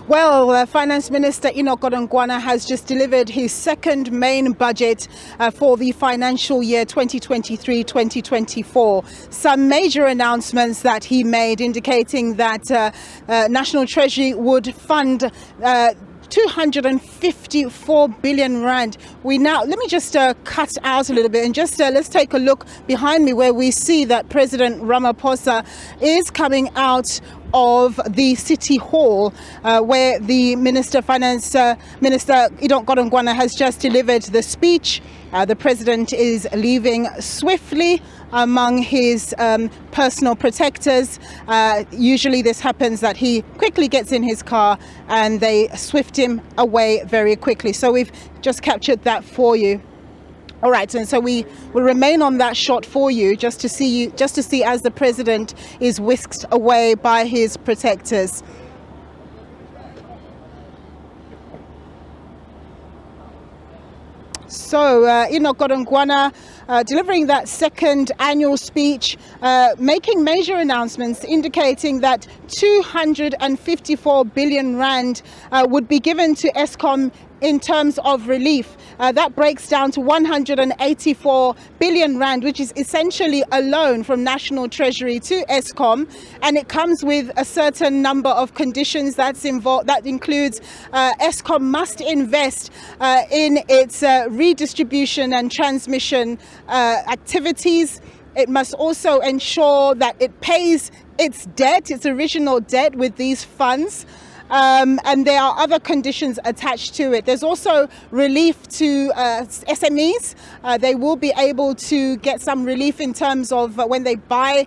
Well, Finance Minister Enoch Godongwana has just delivered his second main budget for the financial year 2023-2024. Some major announcements that he made indicating that National Treasury would fund 254 billion rand. Let me just cut out a little bit and just let's take a look behind me where we see that President Ramaphosa is coming out of the City Hall where the Minister of Finance, Minister Enoch Godongwana, has just delivered the speech. The President is leaving swiftly among his personal protectors. Usually this happens that he quickly gets in his car and they swift him away very quickly. So we've just captured that for you. All right, and so we will remain on that shot for you just to see as the President is whisked away by his protectors. So Enoch Godongwana delivering that second annual speech, making major announcements indicating that 254 billion rand would be given to Eskom in terms of relief. That breaks down to 184 billion rand, which is essentially a loan from National Treasury to Eskom, and it comes with a certain number of conditions that's involved. That includes Eskom must invest in its redistribution and transmission activities. It must also ensure that it pays its debt, its original debt, with these funds. And there are other conditions attached to it. There's also relief to SMEs. They will be able to get some relief in terms of when they buy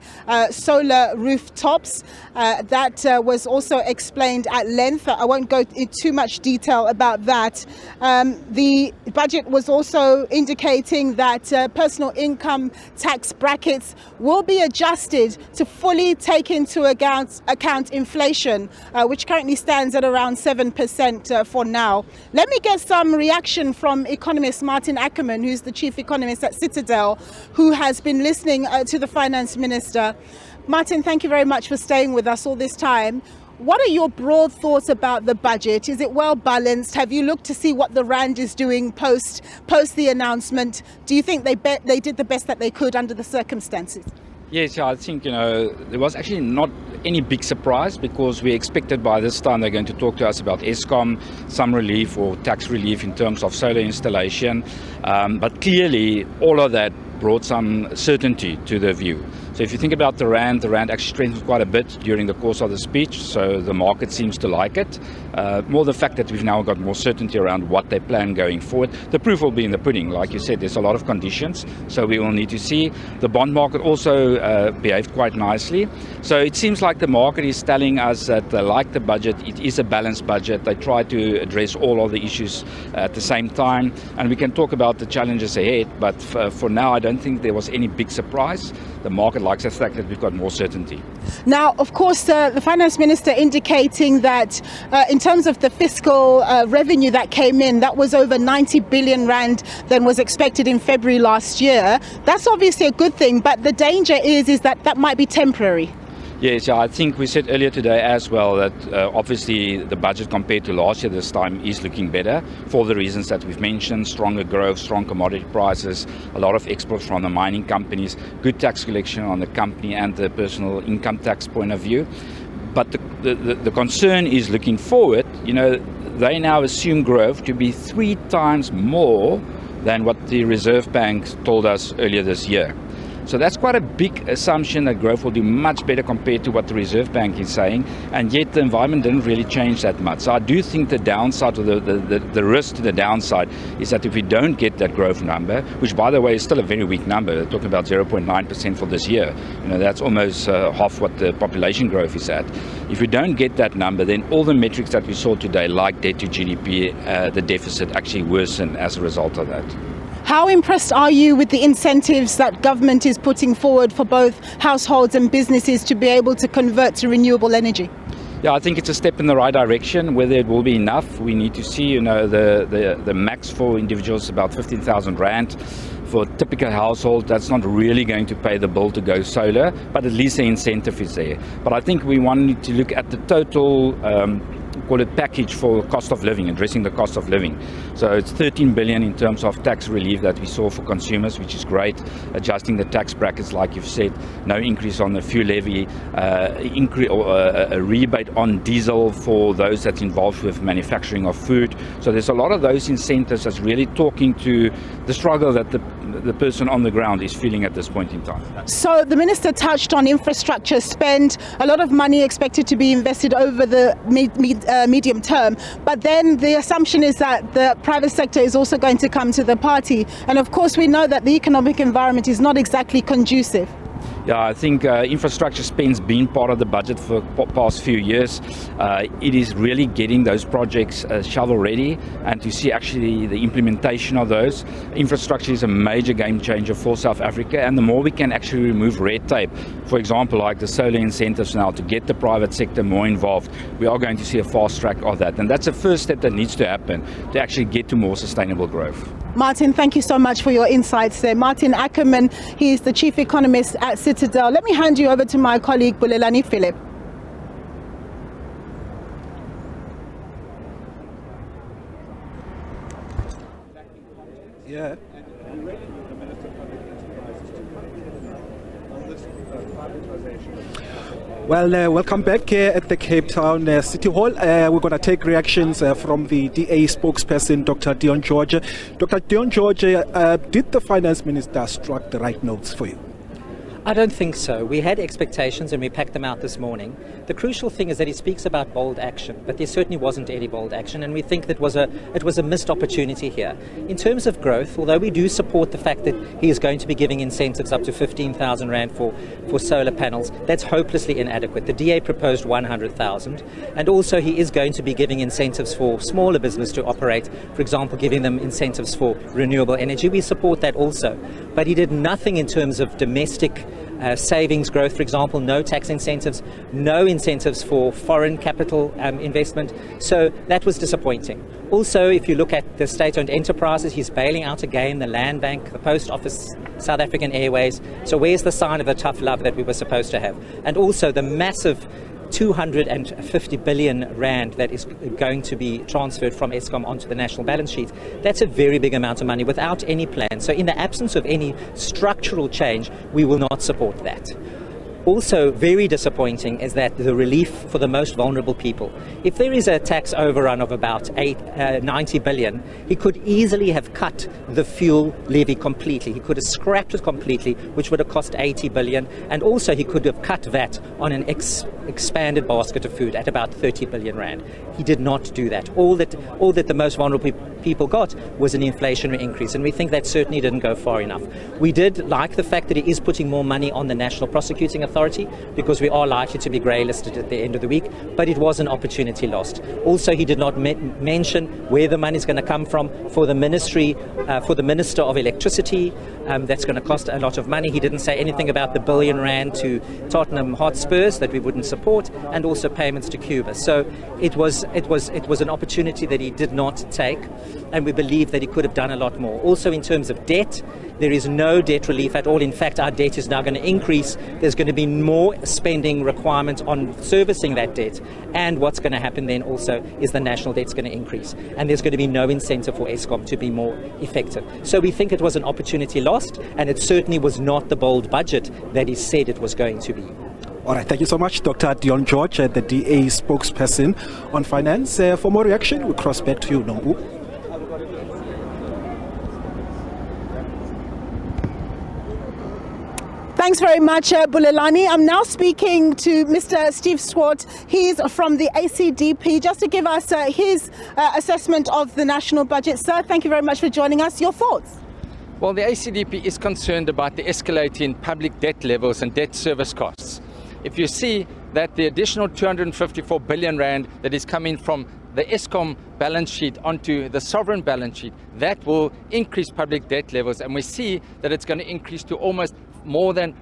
solar rooftops. That was also explained at length. I won't go into too much detail about that. The budget was also indicating that personal income tax brackets will be adjusted to fully take into account inflation, which currently stands at around 7% for now. Let me get some reaction from economist Martin Ackerman, who's the chief economist at Citadel, who has been listening to the finance minister. Martin, thank you very much for staying with us all this time. What are your broad thoughts about the budget? Is it well balanced? Have you looked to see what the Rand is doing post the announcement? Do you think they did the best that they could under the circumstances? Yes, I think, there was actually not any big surprise, because we expected by this time they're going to talk to us about Eskom, some relief or tax relief in terms of solar installation. But clearly all of that brought some certainty to the view. So if you think about the Rand actually strengthened quite a bit during the course of the speech, so the market seems to like it. More the fact that we've now got more certainty around what they plan going forward. The proof will be in the pudding. Like you said, there's a lot of conditions, so we will need to see. The bond market also behaved quite nicely. So it seems like the market is telling us that they like the budget. It is a balanced budget. They try to address all of the issues at the same time. And we can talk about the challenges ahead, but for now, I don't think there was any big surprise. The market likes the fact that we've got more certainty. Now, of course, the finance minister indicating that in terms of the fiscal revenue that came in, that was over 90 billion rand than was expected in February last year. That's obviously a good thing, but the danger is that might be temporary. Yes, I think we said earlier today as well that obviously the budget compared to last year this time is looking better for the reasons that we've mentioned: stronger growth, strong commodity prices, a lot of exports from the mining companies, good tax collection on the company and the personal income tax point of view. But the concern is looking forward. They now assume growth to be 3 times more than what the Reserve Bank told us earlier this year. So that's quite a big assumption that growth will do much better compared to what the Reserve Bank is saying, and yet the environment didn't really change that much. So I do think the downside, or the risk to the downside, is that if we don't get that growth number, which by the way is still a very weak number, they're talking about 0.9% for this year, that's almost half what the population growth is at. If we don't get that number, then all the metrics that we saw today, like debt to GDP, the deficit, actually worsen as a result of that. How impressed are you with the incentives that government is putting forward for both households and businesses to be able to convert to renewable energy? Yeah, I think it's a step in the right direction. Whether it will be enough, we need to see. The max for individuals about 15,000 rand. For a typical household, that's not really going to pay the bill to go solar, but at least the incentive is there. But I think we want to look at the total call it package for cost of living, addressing the cost of living. So it's 13 billion in terms of tax relief that we saw for consumers, which is great. Adjusting the tax brackets, like you've said, no increase on the fuel levy, a rebate on diesel for those that's involved with manufacturing of food. So there's a lot of those incentives that's really talking to the struggle that the person on the ground is feeling at this point in time. So the Minister touched on infrastructure spend, a lot of money expected to be invested over the medium term, but then the assumption is that the private sector is also going to come to the party, and of course we know that the economic environment is not exactly conducive. Yeah, I think infrastructure spend's been part of the budget for the past few years. It is really getting those projects shovel ready and to see actually the implementation of those. Infrastructure is a major game changer for South Africa, and the more we can actually remove red tape, for example, like the solar incentives now to get the private sector more involved, we are going to see a fast track of that. And that's the first step that needs to happen to actually get to more sustainable growth. Martin, thank you so much for your insights there. Martin Ackerman, he is the Chief Economist at Citadel. Let me hand you over to my colleague, Bulelani Philip. Yeah. Well, welcome back here at the Cape Town City Hall. We're going to take reactions from the DA spokesperson, Dr. Deon George. Dr. Deon George, did the Finance Minister struck the right notes for you? I don't think so. We had expectations and we packed them out this morning. The crucial thing is that he speaks about bold action, but there certainly wasn't any bold action, and we think that it was a missed opportunity here. In terms of growth, although we do support the fact that he is going to be giving incentives up to 15,000 Rand for solar panels, that's hopelessly inadequate. The DA proposed 100,000, and also he is going to be giving incentives for smaller business to operate, for example, giving them incentives for renewable energy. We support that also. But he did nothing in terms of domestic savings growth, for example, no tax incentives, no incentives for foreign capital investment. So that was disappointing. Also, if you look at the state-owned enterprises, he's bailing out again the Land Bank, the Post Office, South African Airways. So where's the sign of the tough love that we were supposed to have? And also the massive 250 billion Rand that is going to be transferred from Eskom onto the national balance sheet. That's a very big amount of money without any plan. So in the absence of any structural change, we will not support that. Also very disappointing is that the relief for the most vulnerable people. If there is a tax overrun of about 90 billion, he could easily have cut the fuel levy completely. He could have scrapped it completely, which would have cost 80 billion. And also he could have cut VAT on an expanded basket of food at about 30 billion Rand. He did not do that. All that the most vulnerable people got was an inflationary increase, and we think that certainly didn't go far enough. We did like the fact that he is putting more money on the National Prosecuting Authority, because we are likely to be grey-listed at the end of the week, but it was an opportunity lost. Also, he did not mention where the money is going to come from for the Ministry, for the Minister of Electricity. That's going to cost a lot of money. He didn't say anything about the billion Rand to Tottenham Hotspurs that we wouldn't support, and also payments to Cuba. So it was an opportunity that he did not take, and we believe that he could have done a lot more. Also, in terms of debt, there is no debt relief at all. In fact, our debt is now going to increase. There's going to be more spending requirements on servicing that debt. And what's going to happen then also is the national debt's going to increase. And there's going to be no incentive for Eskom to be more effective. So we think it was an opportunity lost, and it certainly was not the bold budget that he said it was going to be. All right, thank you so much, Dr. Deon George, the DA spokesperson on finance. For more reaction, we cross back to you, Nongu. Thanks very much, Bulelani. I'm now speaking to Mr. Steve Swart. He's from the ACDP, just to give us his assessment of the national budget. Sir, thank you very much for joining us. Your thoughts? Well, the ACDP is concerned about the escalating public debt levels and debt service costs. If you see that the additional 254 billion Rand that is coming from the Eskom balance sheet onto the sovereign balance sheet, that will increase public debt levels, and we see that it's going to increase to almost more than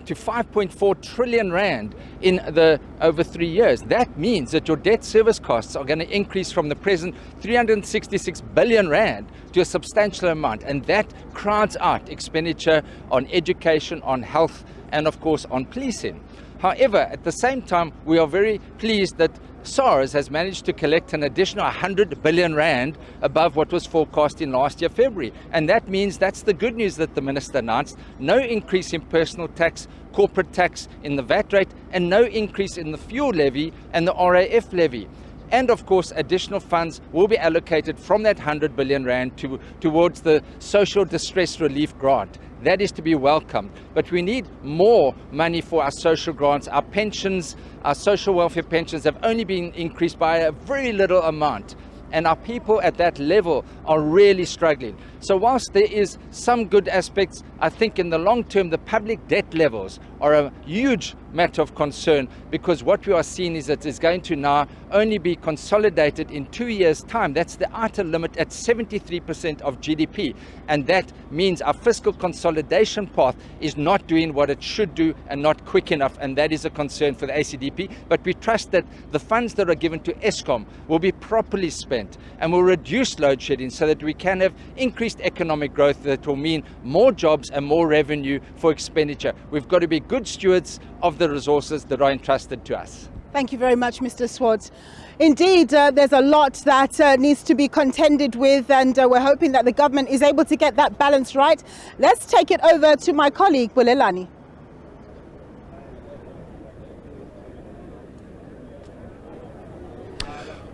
to 5.4 trillion Rand in the over 3 years. That means that your debt service costs are going to increase from the present 366 billion Rand to a substantial amount, and that crowds out expenditure on education, on health, and of course on policing. However, at the same time, we are very pleased that SARS has managed to collect an additional 100 billion rand above what was forecast in last year, February. And that means that's the good news that the Minister announced. No increase in personal tax, corporate tax, in the VAT rate, and no increase in the fuel levy and the RAF levy. And of course, additional funds will be allocated from that 100 billion rand towards the social distress relief grant. That is to be welcomed. But we need more money for our social grants. Our pensions, our social welfare pensions have only been increased by a very little amount. And our people at that level are really struggling. So whilst there is some good aspects, I think in the long term, the public debt levels are a huge matter of concern, because what we are seeing is that it's going to now only be consolidated in 2 years' time. That's the outer limit at 73% of GDP. And that means our fiscal consolidation path is not doing what it should do and not quick enough. And that is a concern for the ACDP. But we trust that the funds that are given to Eskom will be properly spent and will reduce load shedding so that we can have increased economic growth that will mean more jobs and more revenue for expenditure. We've got to be good stewards of the resources that are entrusted to us. Thank you very much, Mr. Swartz. Indeed, there's a lot that needs to be contended with, and we're hoping that the government is able to get that balance right. Let's take it over to my colleague, Bulelani.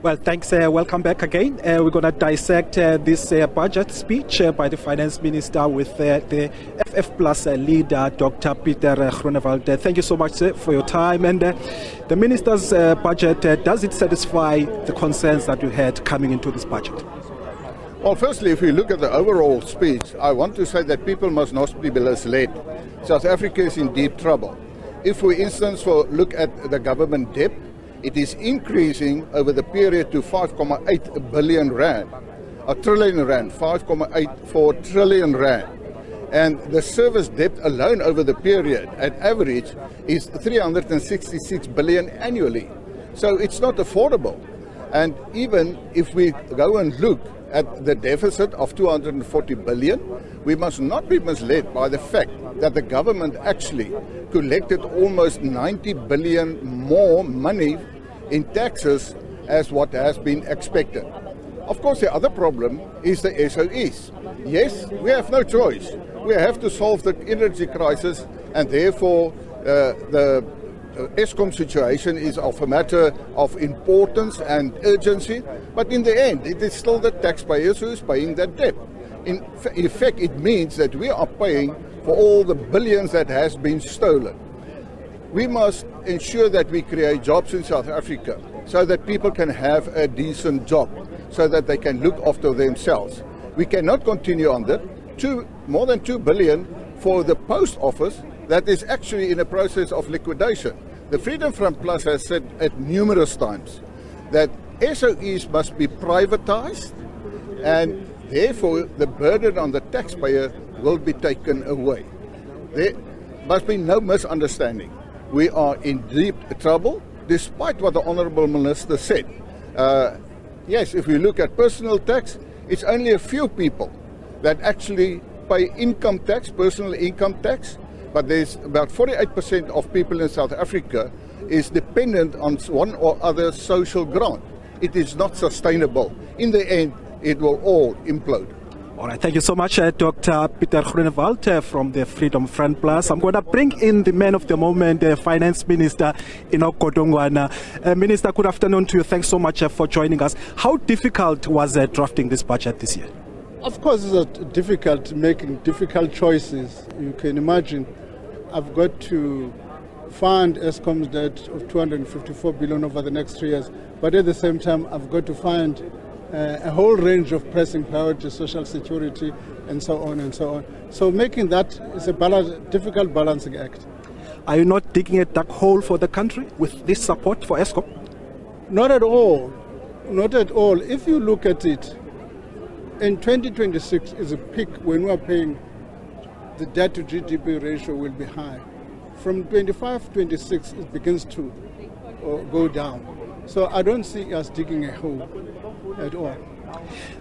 Well, thanks. Welcome back again. We're going to dissect this budget speech by the Finance Minister with the FF Plus leader, Dr. Peter Groenewald. Thank you so much, sir, for your time. And the Minister's budget, does it satisfy the concerns that you had coming into this budget? Well, firstly, if we look at the overall speech, I want to say that people must not be misled. South Africa is in deep trouble. If, for instance, look at the government debt, it is increasing over the period to 5.8 billion rand, a trillion rand, 5.84 trillion rand. And the service debt alone over the period, at average, is 366 billion annually. So it's not affordable. And even if we go and look at the deficit of 240 billion, we must not be misled by the fact that the government actually collected almost 90 billion more money in taxes as what has been expected. Of course, the other problem is the SOEs. Yes, we have no choice. We have to solve the energy crisis, and therefore the Eskom situation is of a matter of importance and urgency, but in the end, it is still the taxpayers who is paying that debt. In effect, it means that we are paying for all the billions that has been stolen. We must ensure that we create jobs in South Africa so that people can have a decent job, so that they can look after themselves. We cannot continue on that. More than 2 billion for the post office that is actually in a process of liquidation. The Freedom Front Plus has said at numerous times that SOEs must be privatized, and therefore the burden on the taxpayer will be taken away. There must be no misunderstanding. We are in deep trouble, despite what the Honourable Minister said. Yes, if we look at personal tax, it's only a few people that actually pay income tax, personal income tax, but there's about 48% of people in South Africa is dependent on one or other social grant. It is not sustainable. In the end, it will all implode. All right, thank you so much, Dr. Peter Groenewald from the Freedom Front Plus. I'm going to bring in the man of the moment, Finance Minister Enoch Godongwana. Minister, good afternoon to you. Thanks so much for joining us. How difficult was drafting this budget this year? Of course, it's difficult, making difficult choices. You can imagine I've got to fund Eskom's debt of 254 billion over the next 3 years, but at the same time, I've got to find a whole range of pressing priorities, social security, and so on and so on. So making that is a difficult balancing act. Are you not digging a dark hole for the country with this support for Eskom? Not at all. Not at all. If you look at it, in 2026 is a peak when we are paying the debt to GDP ratio will be high. From 25-26 it begins to go down. So I don't see us digging a hole at all.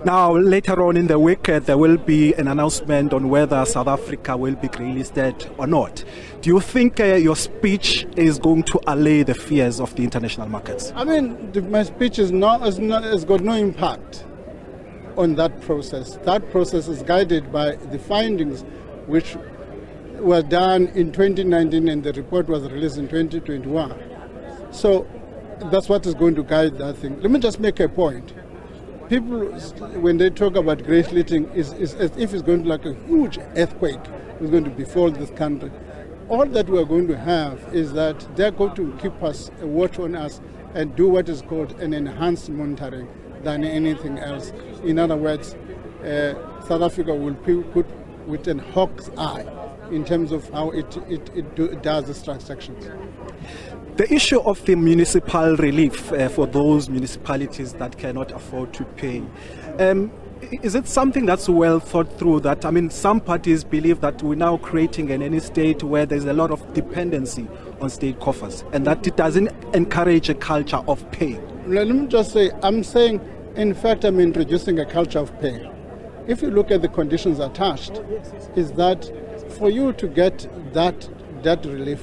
Now, later on in the week, there will be an announcement on whether South Africa will be grey-listed or not. Do you think your speech is going to allay the fears of the international markets? I mean, my speech has got no impact on that process. That process is guided by the findings which were done in 2019 and the report was released in 2021. So that's what is going to guide that thing. Let me just make a point. People, when they talk about grey-listing, is as if it's going to like a huge earthquake is going to befall this country. All that we are going to have is that they're going to keep us, a watch on us, and do what is called an enhanced monitoring than anything else. In other words, South Africa will be put with an hawk's eye in terms of how it does its transactions. The issue of the municipal relief for those municipalities that cannot afford to pay, is it something that's well thought through? That, I mean, some parties believe that we're now creating an any state where there's a lot of dependency on state coffers and that it doesn't encourage a culture of pay. Let me just say, I'm saying, in fact, I'm introducing a culture of pay. If you look at the conditions attached, is that for you to get that debt relief,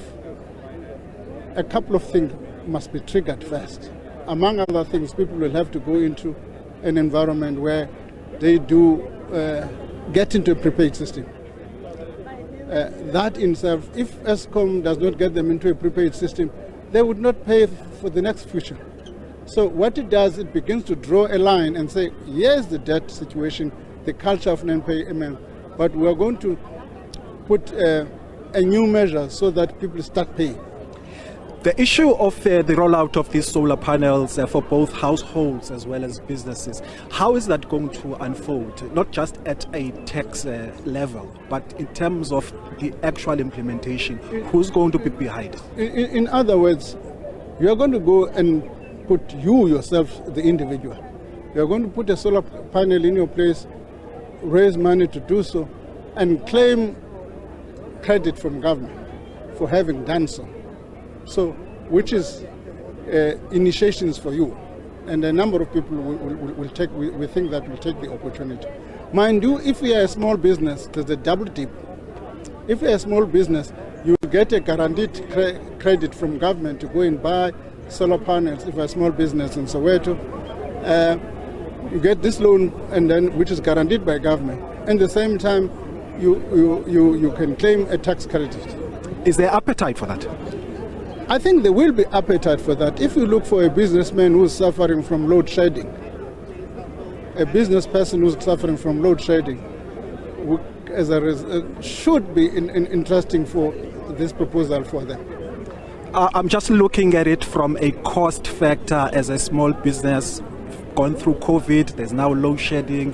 a couple of things must be triggered first. Among other things, people will have to go into an environment where they do get into a prepaid system. That in itself, if Eskom does not get them into a prepaid system, they would not pay for the next future. So what it does, it begins to draw a line and say, here's the debt situation, the culture of non-payment, but we are going to put a new measure so that people start paying. The issue of the rollout of these solar panels for both households as well as businesses, how is that going to unfold? Not just at a tax level, but in terms of the actual implementation. Who's going to be behind it? In other words, you are going to go and put you yourself, the individual. You are going to put a solar panel in your place, raise money to do so, and claim credit from government for having done so. So, which is initiations for you, and a number of people will take. We think that will take the opportunity. Mind you, if we are a small business, there's a double dip. If we are a small business, you get a guaranteed credit from government to go and buy solar panels. If you are a small business in Soweto, you get this loan, and then which is guaranteed by government. At the same time, you can claim a tax credit. Is there appetite for that? I think there will be appetite for that. If you look for a businessman who's suffering from load shedding, a business person who's suffering from load shedding, should be interesting for this proposal for them. I'm just looking at it from a cost factor as a small business. Gone through COVID, there's now load shedding.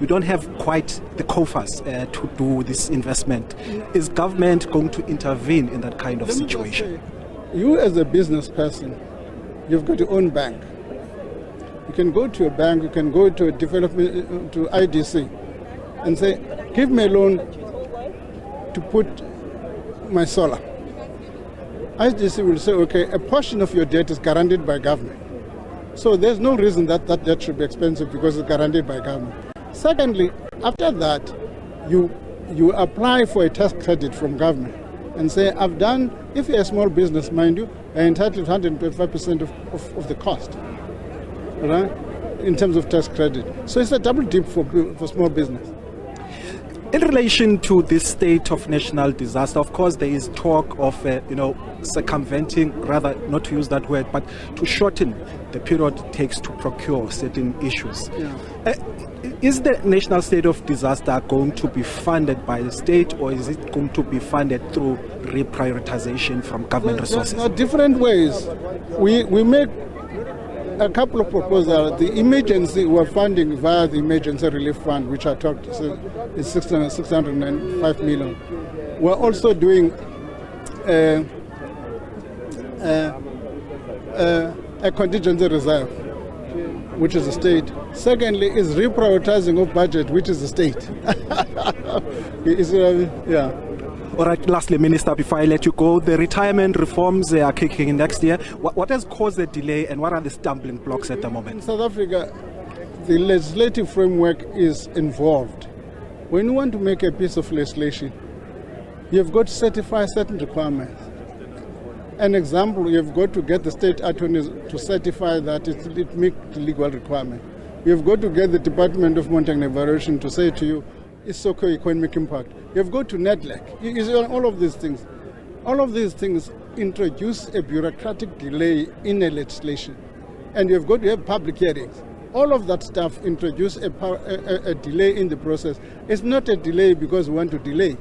You don't have quite the coffers to do this investment. Is government going to intervene in that kind of situation? You as a business person, you've got your own bank. You can go to a bank, you can go to a development, to IDC and say, give me a loan to put my solar. IDC will say, okay, a portion of your debt is guaranteed by government. So there's no reason that that debt should be expensive because it's guaranteed by government. Secondly, after that, you apply for a tax credit from government and say, I've done, if you're a small business, mind you, are entitled to 125% of the cost, right, in terms of tax credit. So it's a double dip for small business. In relation to this state of national disaster, of course, there is talk of, circumventing, rather not to use that word, but to shorten the period it takes to procure certain issues. Yeah. Is the national state of disaster going to be funded by the state, or is it going to be funded through reprioritization from government resources? There are different ways. We make a couple of proposals. The emergency, we're funding via the emergency relief fund, which I talked is 605 million. We're also doing a contingency reserve, which is the state. Secondly, is reprioritizing of budget, which is the state. Yeah. All right, lastly, Minister, before I let you go, the retirement reforms are kicking in next year. What has caused the delay and what are the stumbling blocks at the moment? In South Africa, the legislative framework is involved. When you want to make a piece of legislation, you've got to certify certain requirements. An example, you've got to get the state attorneys to certify that it meets the legal requirement. You've got to get the Department of Monitoring and Evaluation to say to you, it's socio-economic impact. You've got to NETLEC. You see, all of these things. All of these things introduce a bureaucratic delay in a legislation. And you've got to have public hearings. All of that stuff introduce a delay in the process. It's not a delay because we want to delay.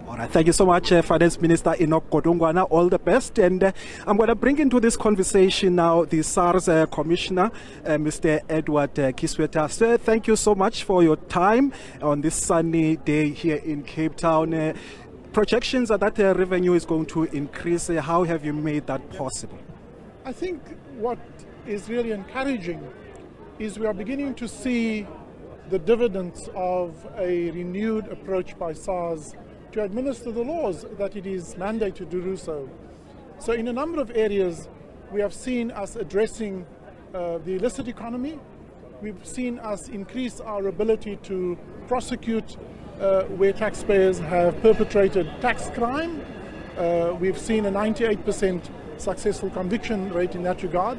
All right, thank you so much, Finance Minister Enoch Godongwana. All the best. And I'm going to bring into this conversation now the SARS Commissioner, Mr. Edward Kisweta. Sir, thank you so much for your time on this sunny day here in Cape Town. Projections are that revenue is going to increase. How have you made that possible? I think what is really encouraging is we are beginning to see the dividends of a renewed approach by SARS to administer the laws that it is mandated to do so. So in a number of areas, we have seen us addressing the illicit economy. We've seen us increase our ability to prosecute where taxpayers have perpetrated tax crime. We've seen a 98% successful conviction rate in that regard.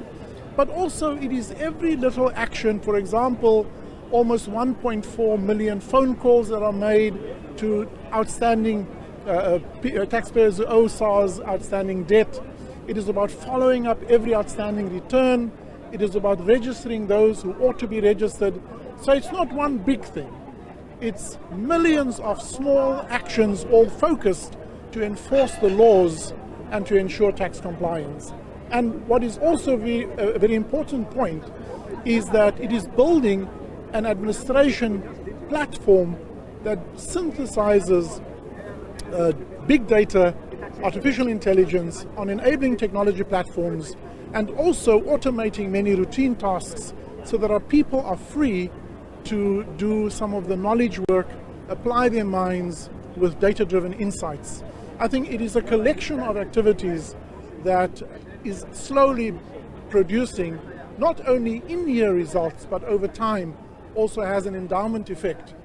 But also it is every little action, for example, almost 1.4 million phone calls that are made to outstanding taxpayers who owe SARS outstanding debt. It is about following up every outstanding return. It is about registering those who ought to be registered. So it's not one big thing. It's millions of small actions all focused to enforce the laws and to ensure tax compliance. And what is also a very important point is that it is building an administration platform that synthesizes big data, artificial intelligence on enabling technology platforms, and also automating many routine tasks so that our people are free to do some of the knowledge work, apply their minds with data-driven insights. I think it is a collection of activities that is slowly producing not only in-year results, but over time also has an endowment effect.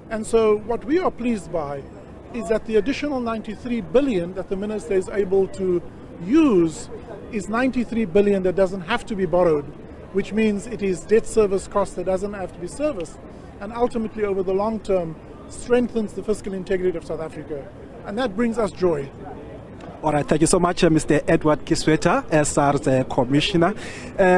And so what we are pleased by is that the additional 93 billion that the Minister is able to use is 93 billion that doesn't have to be borrowed, which means it is debt service cost that doesn't have to be serviced, and ultimately over the long term strengthens the fiscal integrity of South Africa. And that brings us joy. All right, thank you so much, Mr. Edward Kisweta, SARS Commissioner.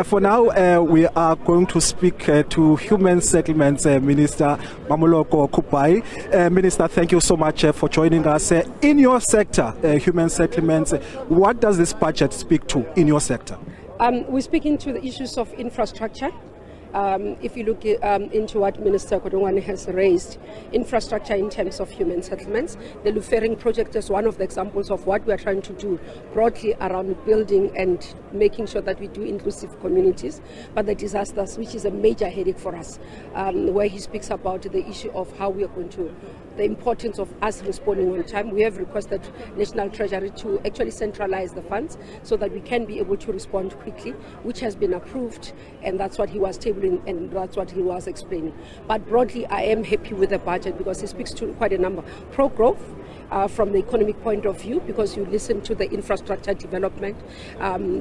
For now, we are going to speak to Human Settlements Minister Mamoloko Kupai. Minister, thank you so much for joining us. In your sector, Human Settlements, what does this budget speak to in your sector? We're speaking to the issues of infrastructure. If you look into what Minister Godongwana has raised, infrastructure in terms of human settlements, the Lufering project is one of the examples of what we are trying to do broadly around building and making sure that we do inclusive communities. But the disasters, which is a major headache for us, where he speaks about the issue of how we are going to, the importance of us responding on time. We have requested National Treasury to actually centralize the funds so that we can be able to respond quickly, which has been approved, and that's what he was tabling and that's what he was explaining. But broadly, I am happy with the budget because it speaks to quite a number. Pro-growth, from the economic point of view, because you listen to the infrastructure development,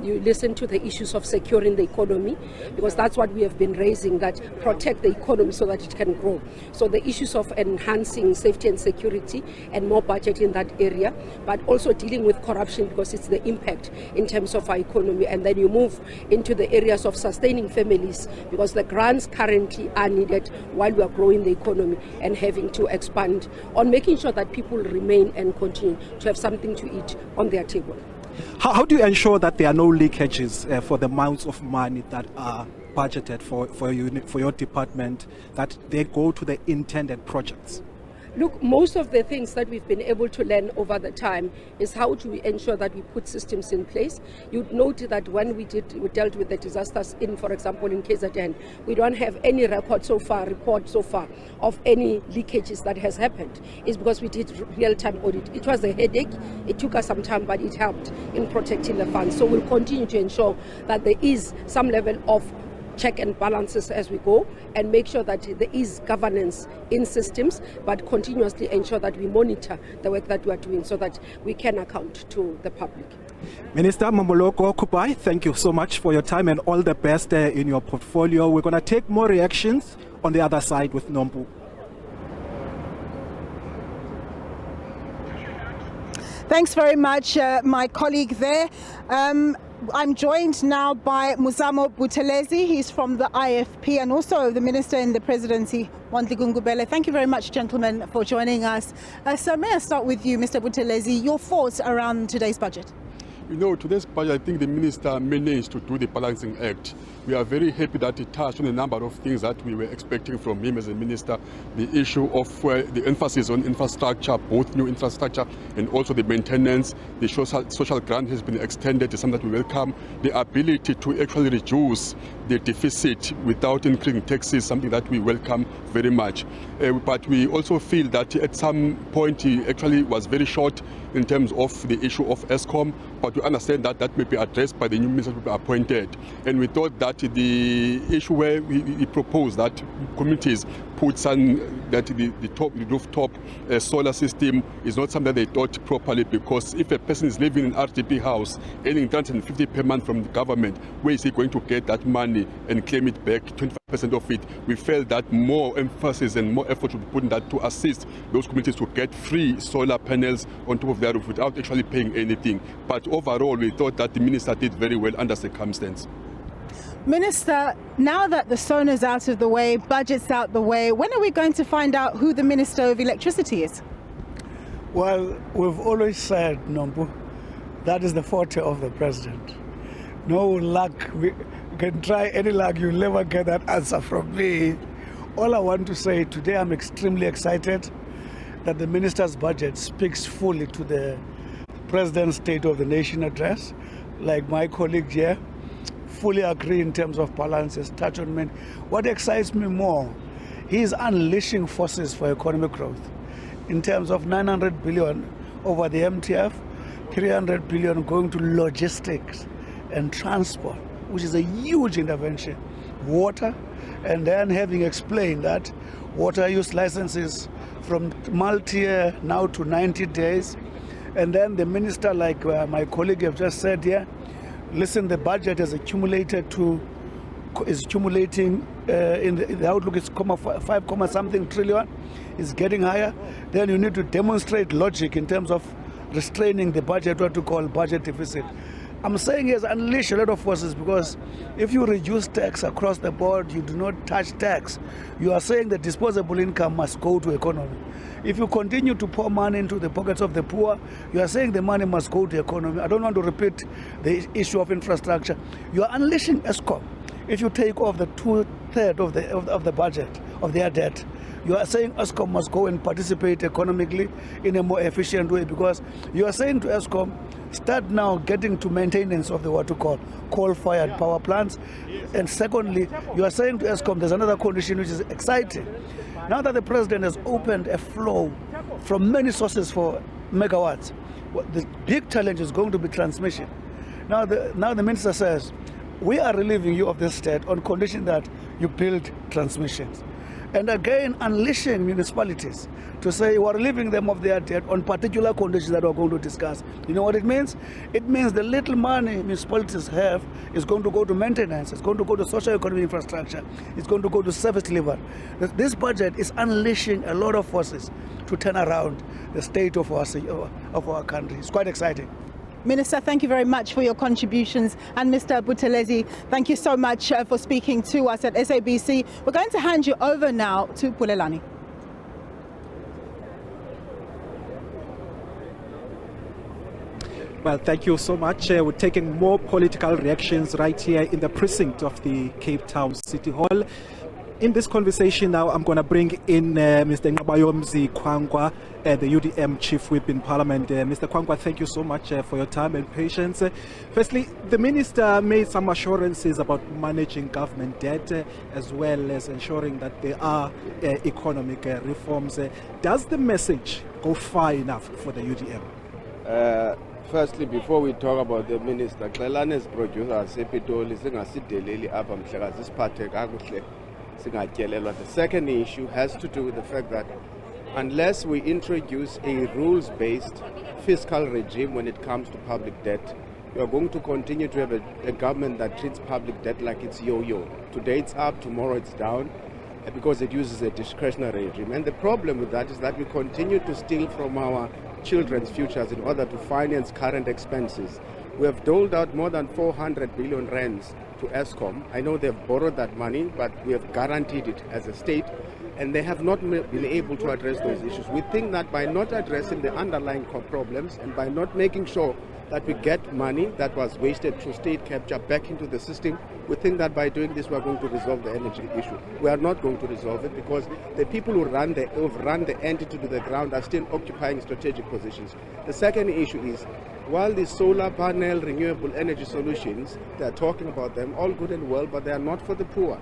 you listen to the issues of securing the economy, because that's what we have been raising, that protect the economy so that it can grow. So the issues of enhancing safety and security and more budget in that area, but also dealing with corruption because it's the impact in terms of our economy. And then you move into the areas of sustaining families, because the grants currently are needed while we are growing the economy and having to expand on making sure that people remain and continue to have something to eat on their table. How do you ensure that there are no leakages for the amounts of money that are budgeted for your department, that they go to the intended projects? Look, most of the things that we've been able to learn over the time is how do we ensure that we put systems in place. You'd note that when we dealt with the disasters in, for example, in KZN, we don't have any report so far of any leakages that has happened. It's because we did real-time audit. It was a headache. It took us some time, but it helped in protecting the funds. So we'll continue to ensure that there is some level of check and balances as we go and make sure that there is governance in systems, but continuously ensure that we monitor the work that we are doing so that we can account to the public. Minister Mamoloko Kupai, thank you so much for your time and all the best in your portfolio. We're going to take more reactions on the other side with Nompu. Thanks very much, my colleague there. I'm joined now by Muzamo Buthelezi. He's from the IFP and also the Minister in the Presidency, Wandli Gungubele. Thank you very much, gentlemen, for joining us. So may I start with you, Mr. Buthelezi, your thoughts around today's budget? You know, today's budget, I think the Minister managed to do the balancing act. We are very happy that he touched on a number of things that we were expecting from him as a Minister. The issue of the emphasis on infrastructure, both new infrastructure and also the maintenance. The social grant has been extended, is something that we welcome. The ability to actually reduce the deficit without increasing taxes, something that we welcome very much. But we also feel that at some point he actually was very short in terms of the issue of ESCOM, but we understand that that may be addressed by the new minister to be appointed. And we thought that the issue where he proposed that communities put the rooftop solar system is not something they thought properly, because if a person is living in an RDP house earning 350 per month from the government, where is he going to get that money and claim it back, 25% of it? We felt that more emphasis and more effort should be put in that to assist those communities to get free solar panels on top of their roof without actually paying anything. But overall, we thought that the minister did very well under circumstance. Minister, now that the SONA is out of the way, budget's out the way, when are we going to find out who the Minister of Electricity is? Well, we've always said, Nombu, that is the forte of the president. No luck, we can try any luck, you'll never get that answer from me. All I want to say today, I'm extremely excited that the minister's budget speaks fully to the President's State of the Nation address. Like my colleague here, fully agree in terms of balances, touch on men. What excites me more, he is unleashing forces for economic growth. In terms of 900 billion over the MTF, 300 billion going to logistics and transport, which is a huge intervention. Water, and then having explained that water use licenses from multi-year now to 90 days. And then the minister, like my colleague have just said here, listen, the budget is accumulating in the outlook is 5 something trillion, is getting higher. Then you need to demonstrate logic in terms of restraining the budget, what we call budget deficit. I'm saying he has unleashed a lot of forces, because if you reduce tax across the board, you do not touch tax, you are saying that disposable income must go to economy. If you continue to pour money into the pockets of the poor, you are saying the money must go to economy. I don't want to repeat the issue of infrastructure. You are unleashing ESCOM. If you take off the 2/3 of the budget, of their debt, you are saying ESCOM must go and participate economically in a more efficient way, because you are saying to ESCOM, start now getting to maintenance of the what to call coal-fired power plants. And secondly, you are saying to ESCOM, there's another condition which is exciting. Now that the president has opened a flow from many sources for megawatts, the big challenge is going to be transmission. Now the minister says, we are relieving you of this debt on condition that you build transmissions. And again, unleashing municipalities to say we're relieving them of their debt on particular conditions that we're going to discuss. You know what it means? It means the little money municipalities have is going to go to maintenance, it's going to go to socio-economic infrastructure, it's going to go to service delivery. This budget is unleashing a lot of forces to turn around the state of our country. It's quite exciting. Minister, thank you very much for your contributions. And Mr. Buthelezi, thank you so much for speaking to us at SABC. We're going to hand you over now to Pulelani. Well, thank you so much. We're taking more political reactions right here in the precinct of the Cape Town City Hall. In this conversation now, I'm going to bring in Mr. Ngabayomzi Kwangwa, the UDM Chief Whip in Parliament. Mr. Kwangwa, thank you so much for your time and patience. Firstly, the Minister made some assurances about managing government debt as well as ensuring that there are economic reforms. Does the message go far enough for the UDM? Firstly, before we talk about the minister, xelanes producers sepitoli singasideleli apha mhlekazi siphathe kakuhle singatyelelwa. The second issue has to do with the fact that unless we introduce a rules-based fiscal regime when it comes to public debt, we are going to continue to have a government that treats public debt like it's yo-yo. Today it's up, tomorrow it's down, because it uses a discretionary regime. And the problem with that is that we continue to steal from our children's futures in order to finance current expenses. We have doled out more than 400 billion rands to ESCOM. I know they've borrowed that money, but we have guaranteed it as a state, and they have not been able to address those issues. We think that by not addressing the underlying core problems and by not making sure that we get money that was wasted through state capture back into the system, we think that by doing this we are going to resolve the energy issue. We are not going to resolve it because the people who've run the entity to the ground are still occupying strategic positions. The second issue is, while the solar panel renewable energy solutions, they are talking about them, all good and well, but they are not for the poor.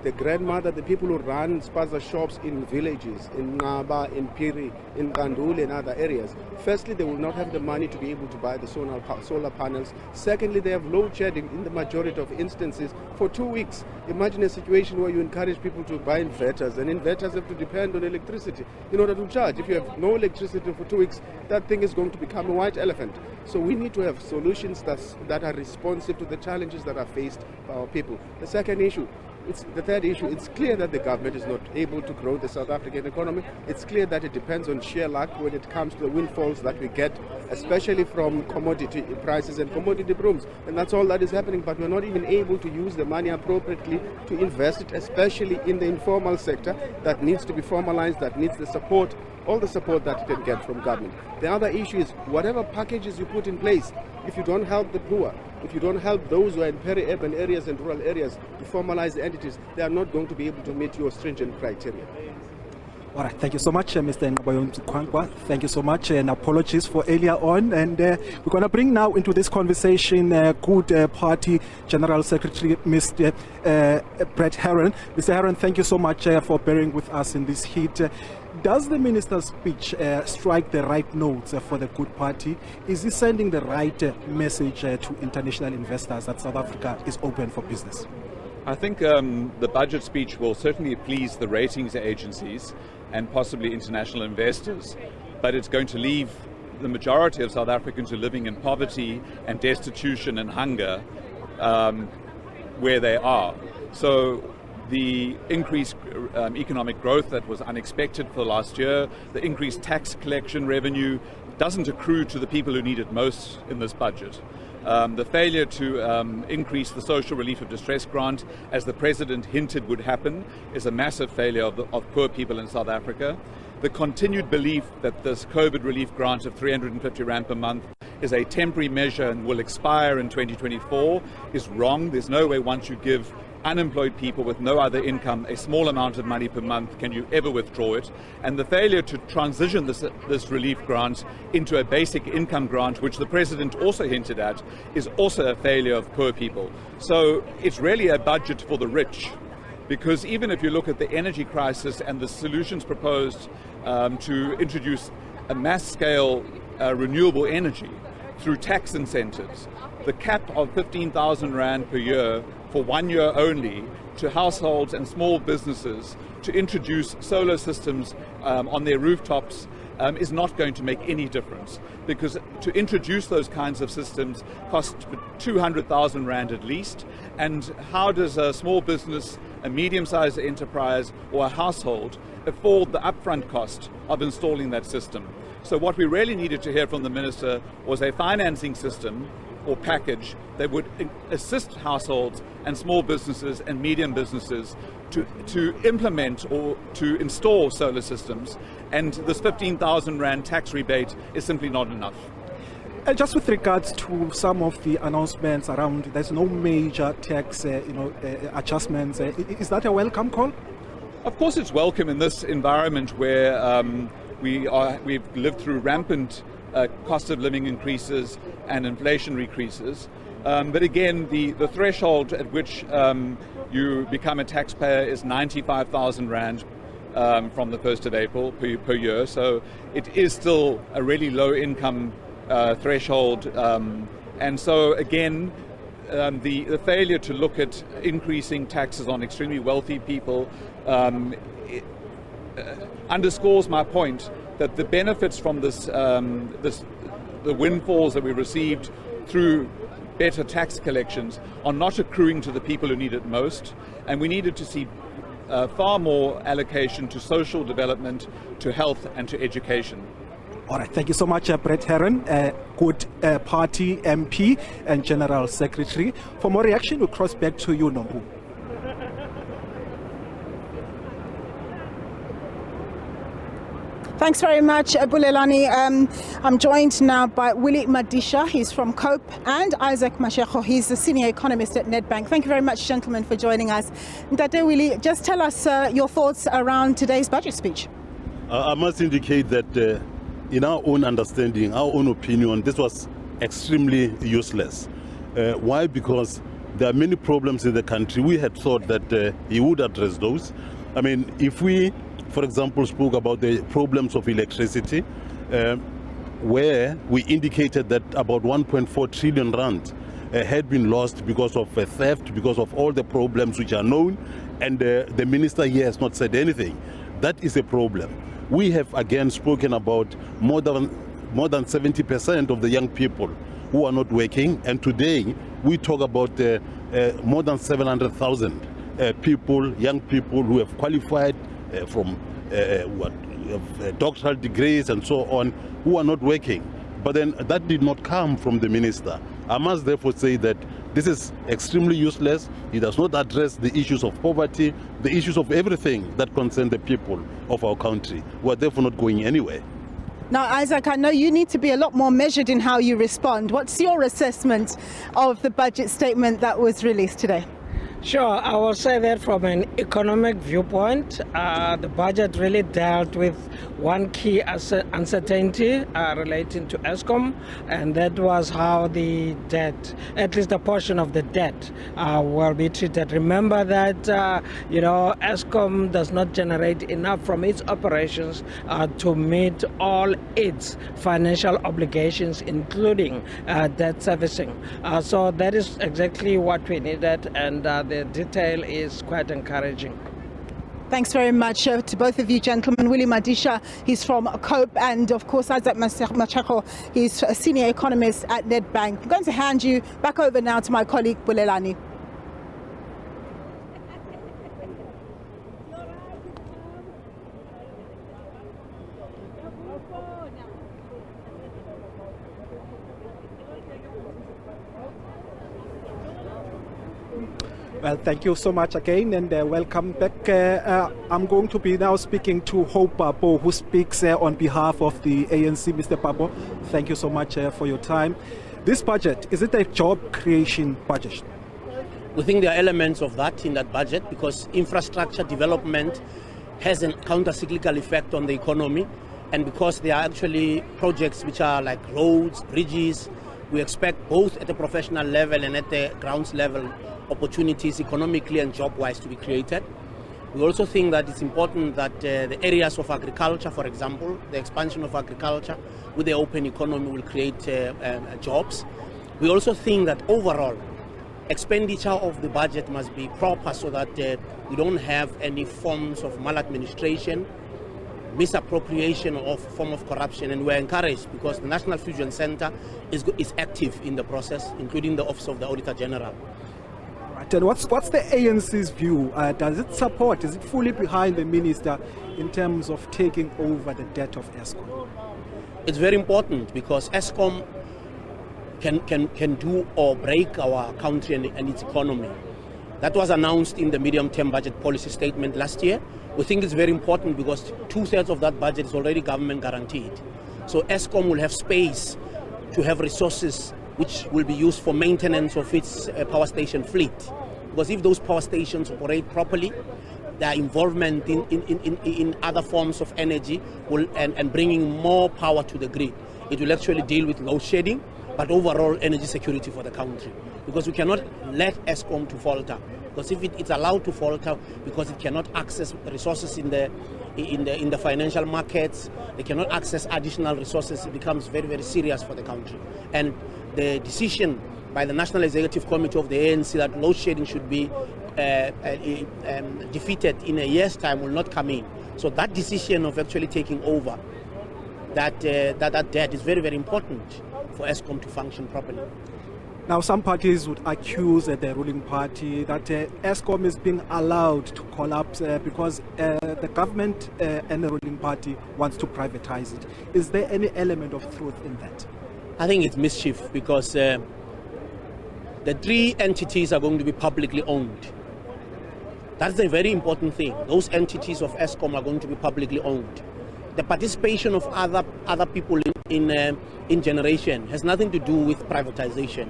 The grandmother, the people who run spaza shops in villages, in Ngaba, in Piri, in Kanduli and other areas. Firstly, they will not have the money to be able to buy the solar panels. Secondly, they have load shedding in the majority of instances for 2 weeks. Imagine a situation where you encourage people to buy inverters, and inverters have to depend on electricity in order to charge. If you have no electricity for 2 weeks, that thing is going to become a white elephant. So we need to have solutions that are responsive to the challenges that are faced by our people. The second issue, the third issue, it's clear that the government is not able to grow the South African economy. It's clear that it depends on sheer luck when it comes to the windfalls that we get, especially from commodity prices and commodity booms. And that's all that is happening, but we're not even able to use the money appropriately to invest it, especially in the informal sector that needs to be formalized, that needs the support, all the support that it can get from government. The other issue is whatever packages you put in place, if you don't help the poor, if you don't help those who are in peri-urban areas and rural areas to formalize the entities, they are not going to be able to meet your stringent criteria. All right, thank you so much, Mr. Enoch Godongwana. Thank you so much, and apologies for earlier on. And we're going to bring now into this conversation Good Party General Secretary, Mr. Brett Herron. Mr. Herron, thank you so much for bearing with us in this heat. Does the minister's speech strike the right notes for the Good Party? Is he sending the right message to international investors that South Africa is open for business? I think the budget speech will certainly please the ratings agencies and possibly international investors, but it's going to leave the majority of South Africans who are living in poverty and destitution and hunger where they are. So the increased economic growth that was unexpected for last year, the increased tax collection revenue doesn't accrue to the people who need it most in this budget. The failure to increase the social relief of distress grant, as the President hinted would happen, is a massive failure of poor people in South Africa. The continued belief that this COVID relief grant of 350 Rand per month is a temporary measure and will expire in 2024 is wrong. There's no way once you give unemployed people with no other income a small amount of money per month can you ever withdraw it. And the failure to transition this relief grant into a basic income grant, which the President also hinted at, is also a failure of poor people. So it's really a budget for the rich, because even if you look at the energy crisis and the solutions proposed to introduce a mass-scale renewable energy through tax incentives, the cap of 15,000 Rand per year for 1 year only to households and small businesses to introduce solar systems on their rooftops is not going to make any difference, because to introduce those kinds of systems cost 200,000 Rand at least. And how does a small business, a medium-sized enterprise or a household afford the upfront cost of installing that system? So what we really needed to hear from the Minister was a financing system or package that would assist households and small businesses and medium businesses to implement or to install solar systems, and this 15,000 Rand tax rebate is simply not enough. Just with regards to some of the announcements around, there's no major tax adjustments. Is that a welcome call? Of course it's welcome in this environment where we've lived through rampant cost of living increases and inflation increases. But again, the threshold at which you become a taxpayer is 95,000 Rand from the 1st of April per year. So it is still a really low income threshold. And so again, the failure to look at increasing taxes on extremely wealthy people underscores my point that the benefits from the windfalls that we received through better tax collections are not accruing to the people who need it most, and we needed to see far more allocation to social development, to health and to education. All right, thank you so much, Brett Herron, Good Party MP and General Secretary. For more reaction, we'll cross back to you, Nombu. Thanks very much, Bulelani. I'm joined now by Willie Madisha. He's from COPE, and Isaac Mashego. He's the senior economist at Nedbank. Thank you very much, gentlemen, for joining us. Ntate Willie, just tell us your thoughts around today's budget speech. I must indicate that in our own understanding, our own opinion, this was extremely useless. Why? Because there are many problems in the country. We had thought that he would address those. I mean, if we, for example, spoke about the problems of electricity, where we indicated that about 1.4 trillion rand had been lost because of theft, because of all the problems which are known, and the minister here has not said anything. That is a problem. We have again spoken about more than 70% of the young people who are not working, and today we talk about more than 700,000 people, young people who have qualified from doctoral degrees and so on, who are not working. But then that did not come from the minister. I must therefore say that this is extremely useless. It does not address the issues of poverty, the issues of everything that concern the people of our country. We are therefore not going anywhere. Now, Isaac, I know you need to be a lot more measured in how you respond. What's your assessment of the budget statement that was released today? Sure, I will say that from an economic viewpoint, the budget really dealt with one key uncertainty relating to Eskom, and that was how the debt, at least a portion of the debt, will be treated. Remember that, Eskom does not generate enough from its operations to meet all its financial obligations, including debt servicing. So that is exactly what we needed, and the detail is quite encouraging. Thanks very much to both of you, gentlemen. Willie Madisha, he's from COPE, and of course Isaac Mashego, he's a senior economist at Nedbank. I'm going to hand you back over now to my colleague Bulelani. Well, thank you so much again, and welcome back. I'm going to be now speaking to Hope Babo, who speaks on behalf of the ANC. Mr. Babo, thank you so much for your time. This budget, is it a job creation budget? We think there are elements of that in that budget because infrastructure development has a counter-cyclical effect on the economy, and because there are actually projects which are like roads, bridges, we expect both at the professional level and at the grounds level opportunities economically and job-wise to be created. We also think that it's important that the areas of agriculture, for example, the expansion of agriculture with the open economy will create jobs. We also think that overall expenditure of the budget must be proper so that we don't have any forms of maladministration, misappropriation of form of corruption, and we're encouraged because the National Fusion Center is active in the process, including the Office of the Auditor General. And what's the ANC's view? Does it support, is it fully behind the minister in terms of taking over the debt of Eskom? It's very important because Eskom can do or break our country and its economy. That was announced in the medium-term budget policy statement last year. We think it's very important because 2/3 of that budget is already government guaranteed. So Eskom will have space to have resources which will be used for maintenance of its power station fleet. Because if those power stations operate properly, their involvement in other forms of energy will, and bringing more power to the grid, it will actually deal with load shedding, but overall energy security for the country. Because we cannot let Eskom to falter. Because if it's allowed to falter because it cannot access resources in the financial markets, they cannot access additional resources, it becomes very, very serious for the country. And the decision by the National Executive Committee of the ANC that load shedding should be defeated in a year's time will not come in. So that decision of actually taking over that debt is very, very important for Eskom to function properly. Now, some parties would accuse the ruling party that Eskom is being allowed to collapse because the government and the ruling party wants to privatize it. Is there any element of truth in that? I think it's mischief because the three entities are going to be publicly owned. That's a very important thing. Those entities of Eskom are going to be publicly owned. The participation of other people in generation has nothing to do with privatization.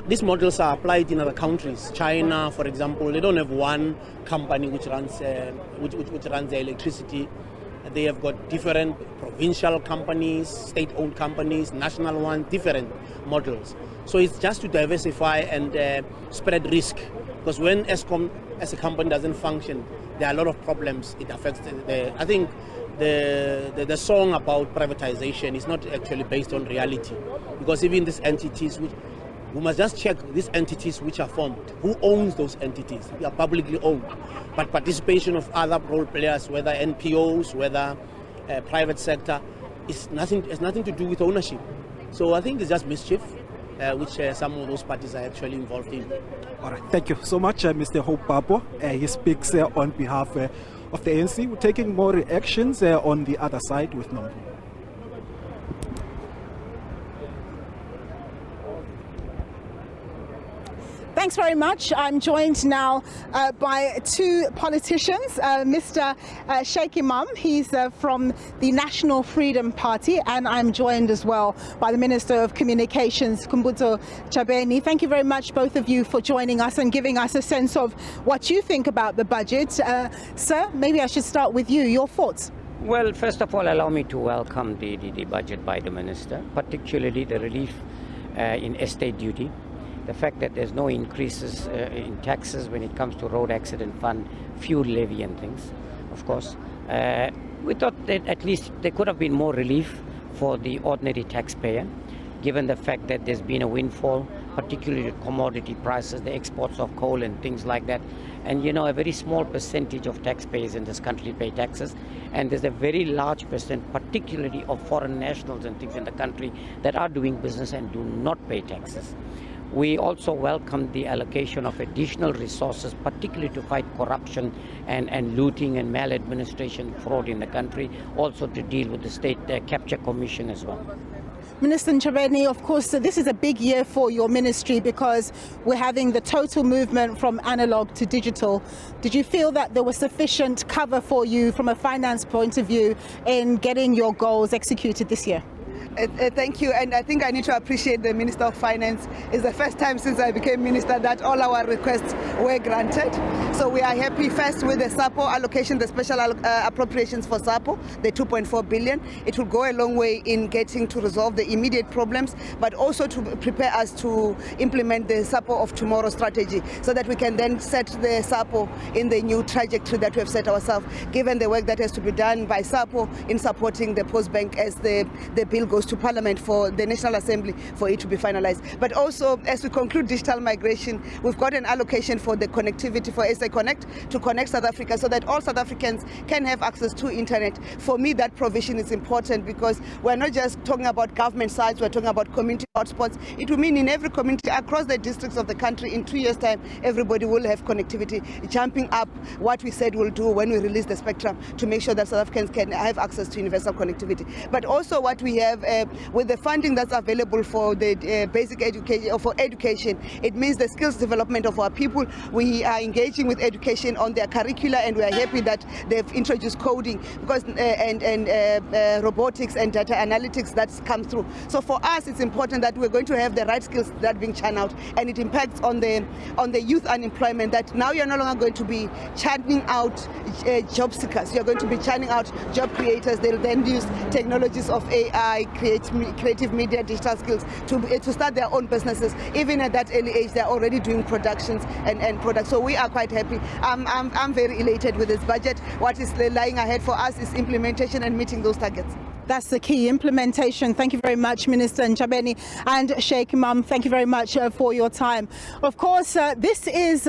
These models are applied in other countries. China, for example, they don't have one company which runs the electricity. They have got different provincial companies, state-owned companies, national ones, different models. So it's just to diversify and spread risk. Because when Eskom as a company doesn't function, there are a lot of problems. It affects I think the song about privatization is not actually based on reality. Because even these entities, we must just check these entities which are formed. Who owns those entities? They are publicly owned. But participation of other role players, whether NPOs, whether private sector, has nothing to do with ownership. So I think it's just mischief, which some of those parties are actually involved in. All right, thank you so much, Mr. Hope Papo. He speaks on behalf of the ANC. We're taking more reactions on the other side with Nombo. Thanks very much. I'm joined now by two politicians, Mr. Sheikh Imam, he's from the National Freedom Party, and I'm joined as well by the Minister of Communications, Khumbudzo Chabeni. Thank you very much, both of you, for joining us and giving us a sense of what you think about the budget. Sir, maybe I should start with you. Your thoughts? Well, first of all, allow me to welcome the budget by the Minister, particularly the relief in estate duty. The fact that there's no increases in taxes when it comes to road accident fund, fuel levy and things, of course. We thought that at least there could have been more relief for the ordinary taxpayer, given the fact that there's been a windfall, particularly commodity prices, the exports of coal and things like that. And you know, a very small percentage of taxpayers in this country pay taxes, and there's a very large percent, particularly of foreign nationals and things in the country that are doing business and do not pay taxes. We also welcome the allocation of additional resources, particularly to fight corruption and looting and maladministration, fraud in the country, also to deal with the State Capture Commission as well. Minister Chabeni, of course, this is a big year for your ministry because we're having the total movement from analog to digital. Did you feel that there was sufficient cover for you from a finance point of view in getting your goals executed this year? Thank you, and I think I need to appreciate the Minister of Finance. It's the first time since I became Minister that all our requests were granted. So we are happy first with the SAPO allocation, the special appropriations for SAPO, the 2.4 billion. It will go a long way in getting to resolve the immediate problems, but also to prepare us to implement the SAPO of tomorrow strategy so that we can then set the SAPO in the new trajectory that we have set ourselves, given the work that has to be done by SAPO in supporting the Post Bank as the bill goes to Parliament for the National Assembly for it to be finalized. But also, as we conclude digital migration, we've got an allocation for the connectivity for SA Connect to connect South Africa so that all South Africans can have access to internet. For me, that provision is important because we're not just talking about government sites, we're talking about community hotspots. It will mean in every community across the districts of the country in 2 years' time, everybody will have connectivity, jumping up what we said we'll do when we release the spectrum to make sure that South Africans can have access to universal connectivity. But also what we have with the funding that's available for the basic education or for education, it means the skills development of our people. We are engaging with education on their curricula, and we are happy that they've introduced coding because and robotics and data analytics that's come through. So for us, it's important that we're going to have the right skills that are being churned out, and it impacts on the youth unemployment. That now you're no longer going to be churning out job seekers. You're going to be churning out job creators. They'll then use technologies of AI creative media, digital skills to start their own businesses. Even at that early age, they're already doing productions and products. So we are quite happy. I'm very elated with this budget. What is lying ahead for us is implementation and meeting those targets. That's the key, implementation. Thank you very much, Minister Ntshabeni, and Sheikh Imam. Thank you very much for your time. Of course, this is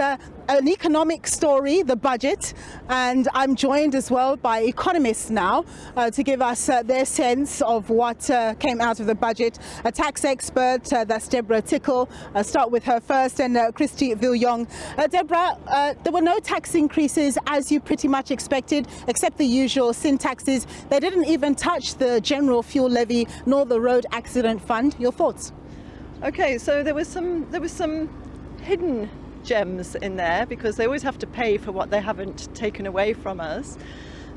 an economic story, the budget, and I'm joined as well by economists now to give us their sense of what came out of the budget. A tax expert, that's Deborah Tickle. I'll start with her first, and Christy Viljoen. Deborah, there were no tax increases as you pretty much expected, except the usual sin taxes. They didn't even touch the general fuel levy nor the road accident fund. Your thoughts? Okay, so there was some hidden gems in there, because they always have to pay for what they haven't taken away from us.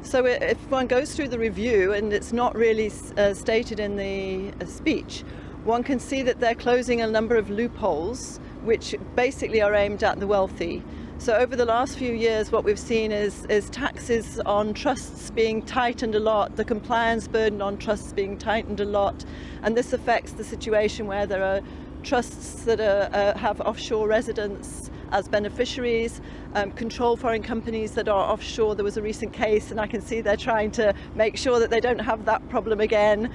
So if one goes through the review, and it's not really stated in the speech, one can see that they're closing a number of loopholes which basically are aimed at the wealthy. So over the last few years, what we've seen is taxes on trusts being tightened a lot, the compliance burden on trusts being tightened a lot, and this affects the situation where there are trusts that have offshore residents as beneficiaries, control foreign companies that are offshore. There was a recent case, and I can see they're trying to make sure that they don't have that problem again.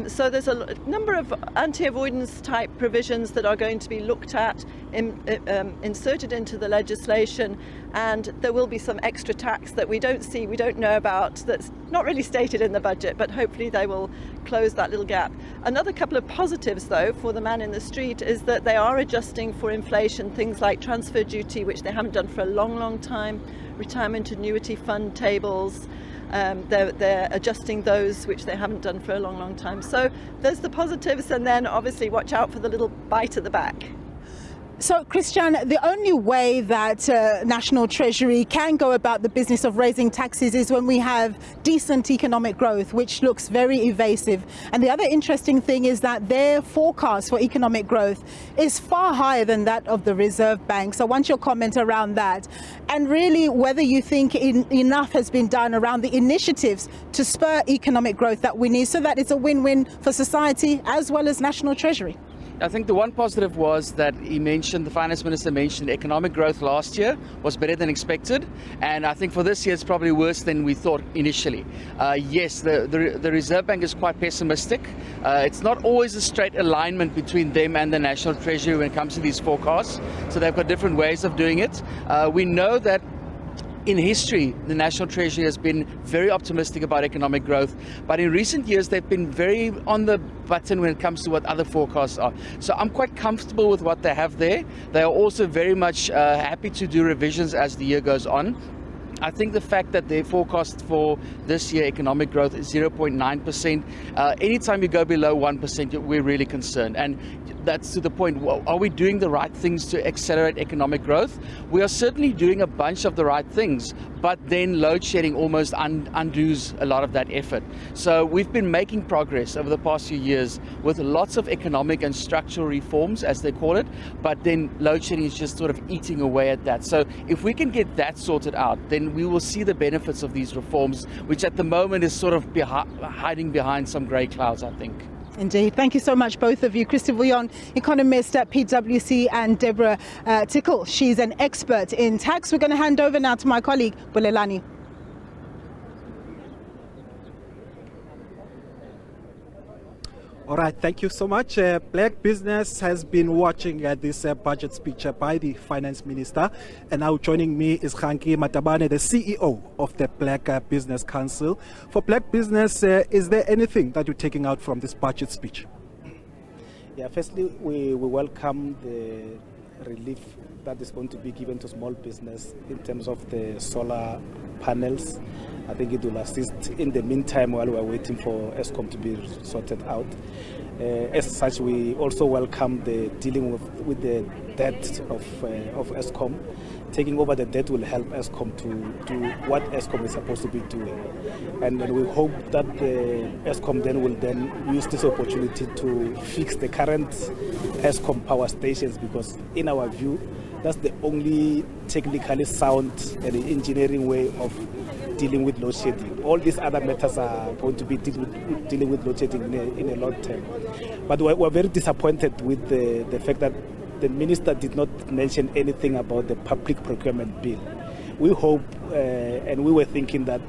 So there's a number of anti-avoidance type provisions that are going to be looked at, inserted into the legislation, and there will be some extra tax that we don't know about, that's not really stated in the budget, but hopefully they will close that little gap. Another couple of positives, though, for the man in the street is that they are adjusting for inflation, things like transfer duty, which they haven't done for a long time, retirement annuity fund tables. They're adjusting those, which they haven't done for a long time. So there's the positives, and then obviously watch out for the little bite at the back. So, Christian, the only way that National Treasury can go about the business of raising taxes is when we have decent economic growth, which looks very evasive. And the other interesting thing is that their forecast for economic growth is far higher than that of the Reserve Bank. So I want your comment around that. And really, whether you think enough has been done around the initiatives to spur economic growth that we need, so that it's a win-win for society as well as National Treasury. I think the one positive was that the finance minister mentioned economic growth last year was better than expected, and I think for this year it's probably worse than we thought initially. Yes, the Reserve Bank is quite pessimistic. It's not always a straight alignment between them and the National Treasury when it comes to these forecasts, so they've got different ways of doing it. We know that in history, the National Treasury has been very optimistic about economic growth, but in recent years they've been very on the button when it comes to what other forecasts are. So I'm quite comfortable with what they have there. They are also very much happy to do revisions as the year goes on. I think the fact that their forecast for this year economic growth is 0.9%, anytime you go below 1%, we're really concerned. And that's to the point, are we doing the right things to accelerate economic growth? We are certainly doing a bunch of the right things, but then load shedding almost undoes a lot of that effort. So we've been making progress over the past few years with lots of economic and structural reforms, as they call it, but then load shedding is just sort of eating away at that. So if we can get that sorted out, then we will see the benefits of these reforms, which at the moment is sort of hiding behind some grey clouds, I think. Indeed. Thank you so much, both of you. Christy Viljoen, economist at PwC, and Deborah Tickle. She's an expert in tax. We're going to hand over now to my colleague, Bulelani. All right, thank you so much. Black Business has been watching this budget speech by the Finance Minister. And now joining me is Khanki Matabane, the CEO of the Black Business Council. For Black Business, is there anything that you're taking out from this budget speech? Yeah, firstly, we welcome the relief that is going to be given to small business in terms of the solar panels. I think it will assist in the meantime while we're waiting for ESCOM to be sorted out. As such, we also welcome the dealing with the debt of Eskom. Taking over the debt will help Eskom to do what Eskom is supposed to be doing. And we hope that the Eskom then will use this opportunity to fix the current Eskom power stations, because in our view, that's the only technically sound and engineering way of dealing with load shedding. All these other matters are going to be dealing with load shedding in a long term. But we're very disappointed with the fact that the minister did not mention anything about the public procurement bill. We hope, and we were thinking that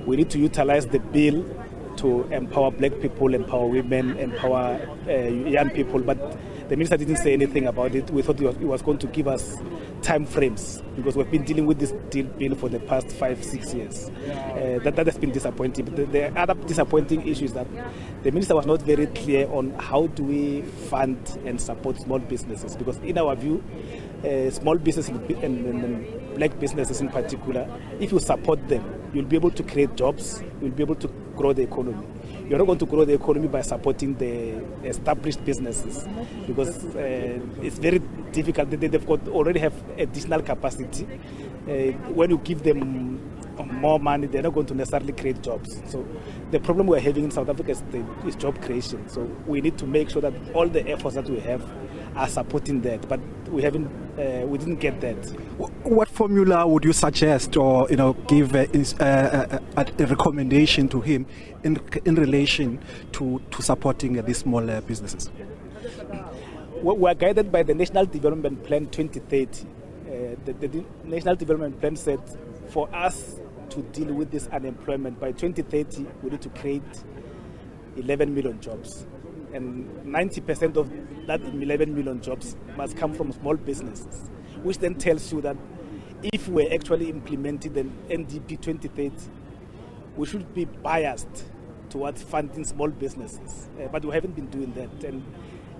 we need to utilize the bill to empower black people, empower women, empower young people, but the minister didn't say anything about it. We thought he was going to give us time frames, because we've been dealing with this bill for the past 5-6 years. That has been disappointing. But the other disappointing issue is that the minister was not very clear on how do we fund and support small businesses, because in our view, small businesses and black businesses in particular, if you support them, you'll be able to create jobs, you'll be able to grow the economy. You're not going to grow the economy by supporting the established businesses, because it's very difficult. They've already have additional capacity. When you give them more money, they're not going to necessarily create jobs. So the problem we're having in South Africa is job creation. So we need to make sure that all the efforts that we have are supporting that, but we didn't get that. What formula would you suggest, or give a recommendation to him in relation to supporting these small businesses? We are guided by the National Development Plan 2030. The National Development Plan said for us to deal with this unemployment by 2030, we need to create 11 million jobs. And 90% of that 11 million jobs must come from small businesses, which then tells you that if we're actually implementing the NDP 2030, we should be biased towards funding small businesses. But we haven't been doing that. And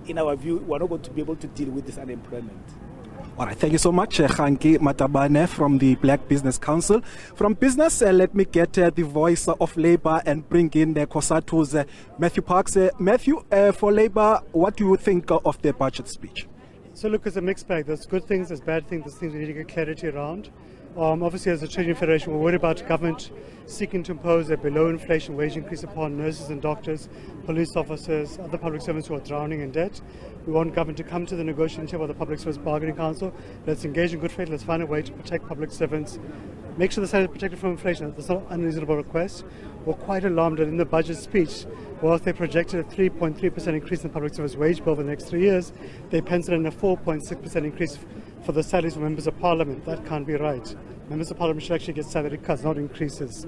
in our view, we're not going to be able to deal with this unemployment. All right, thank you so much, Khanki Matabane from the Black Business Council. From business, let me get the voice of Labour and bring in the COSATU's Matthew Parks. Matthew, for Labour, what do you think of the budget speech? So look, it's a mixed bag. There's good things, there's bad things, there's things we need to get clarity around. Obviously, as a Trade Union Federation, we're worried about government seeking to impose a below-inflation wage increase upon nurses and doctors, police officers, other public servants who are drowning in debt. We want government to come to the negotiating table of the Public Service Bargaining Council. Let's engage in good faith. Let's find a way to protect public servants. Make sure the salary is protected from inflation. That's not an unreasonable request. We're quite alarmed that in the budget speech, whilst they projected a 3.3% increase in the public service wage bill for the next 3 years, they penciled in a 4.6% increase for the salaries of members of parliament. That can't be right. Members of parliament should actually get salary cuts, not increases.